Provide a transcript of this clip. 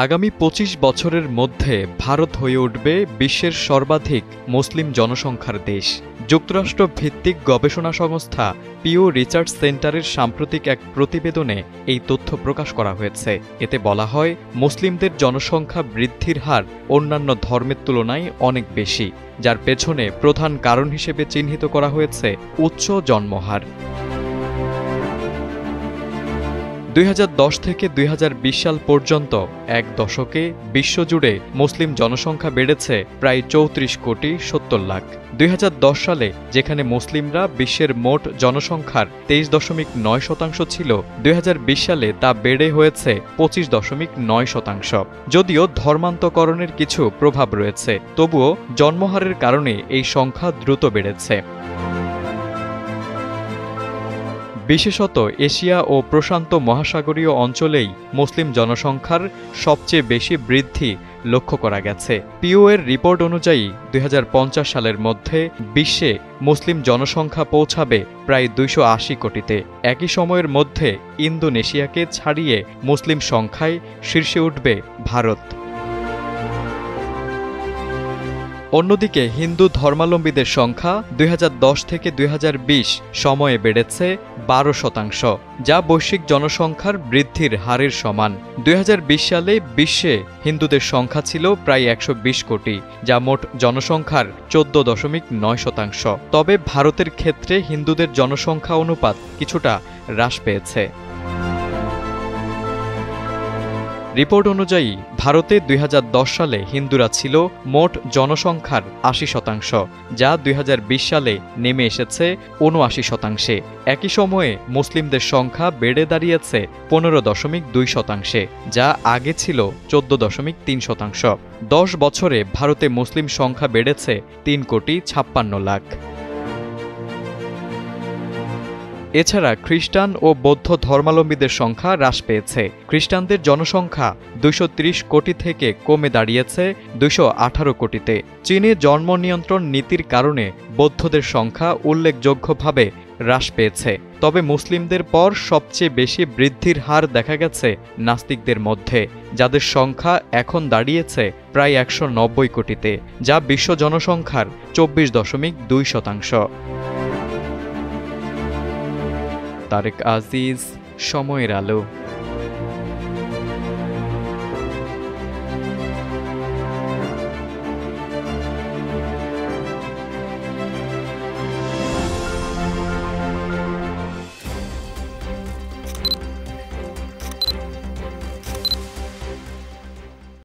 আগামী ২৫ বছরের মধ্যে ভারত হয়ে উঠবে বিশ্বের সর্বাধিক মুসলিম জনসংখ্যার দেশ। যুক্তরাষ্ট্র ভিত্তিক গবেষণা সংস্থা পিও রিসার্চ সেন্টারের সাম্প্রতিক এক প্রতিবেদনে এই তথ্য প্রকাশ করা হয়েছে। এতে বলা হয়, মুসলিমদের জনসংখ্যা বৃদ্ধির হার অন্যান্য ধর্মের তুলনায় অনেক বেশি, যার পেছনে প্রধান কারণ হিসেবে চিহ্নিত করা হয়েছে উচ্চ জন্মহার। ২০১০ থেকে ২০২০ সাল পর্যন্ত এক দশকে বিশ্বজুড়ে মুসলিম জনসংখ্যা বেড়েছে প্রায় ৩৪ কোটি ৭০ লাখ। ২০১০ সালে যেখানে মুসলিমরা বিশ্বের মোট জনসংখ্যার ২৩.৯% ছিল, ২০২০ সালে তা বেড়ে হয়েছে ২৫.৯%। যদিও ধর্মান্তকরণের কিছু প্রভাব রয়েছে, তবুও জন্মহারের কারণে এই সংখ্যা দ্রুত বেড়েছে। বিশেষত এশিয়া ও প্রশান্ত মহাসাগরীয় অঞ্চলেই মুসলিম জনসংখ্যার সবচেয়ে বেশি বৃদ্ধি লক্ষ্য করা গেছে। পিও এর রিপোর্ট অনুযায়ী ২০৫০ সালের মধ্যে বিশ্বে মুসলিম জনসংখ্যা পৌঁছাবে প্রায় ২৮০ কোটিতে। একই সময়ের মধ্যে ইন্দোনেশিয়াকে ছাড়িয়ে মুসলিম সংখ্যায় শীর্ষে উঠবে ভারত। অন্যদিকে হিন্দু ধর্মাবলম্বীদের সংখ্যা ২০১০ থেকে ২০২০ সময়ে বেড়েছে ১২%, যা বৈশ্বিক জনসংখ্যার বৃদ্ধির হারের সমান। ২০২০ সালে বিশ্বে হিন্দুদের সংখ্যা ছিল প্রায় ১২০ কোটি, যা মোট জনসংখ্যার ১৪.৯%। তবে ভারতের ক্ষেত্রে হিন্দুদের জনসংখ্যা অনুপাত কিছুটা হ্রাস পেয়েছে। রিপোর্ট অনুযায়ী ভারতে ২০১০ সালে হিন্দুরা ছিল মোট জনসংখ্যার ৮০%, যা ২০২০ সালে নেমে এসেছে ৭৯%। একই সময়ে মুসলিমদের সংখ্যা বেড়ে দাঁড়িয়েছে ১৫.২%, যা আগে ছিল ১৪.৩%। ১০ বছরে ভারতে মুসলিম সংখ্যা বেড়েছে ৩,৫৬ লাখ। এছাড়া খ্রিস্টান ও বৌদ্ধ ধর্মাবলম্বীদের সংখ্যা হ্রাস পেয়েছে। খ্রিস্টানদের জনসংখ্যা ২৩০ কোটি থেকে কমে দাঁড়িয়েছে ২১৮ কোটিতে। চীনে জন্ম নিয়ন্ত্রণ নীতির কারণে বৌদ্ধদের সংখ্যা উল্লেখযোগ্যভাবে হ্রাস পেয়েছে। তবে মুসলিমদের পর সবচেয়ে বেশি বৃদ্ধির হার দেখা গেছে নাস্তিকদের মধ্যে, যাদের সংখ্যা এখন দাঁড়িয়েছে প্রায় ১৯০ কোটিতে, যা বিশ্ব জনসংখ্যার ২৪.২%। তারেক আজিজ, সময়ের আলো।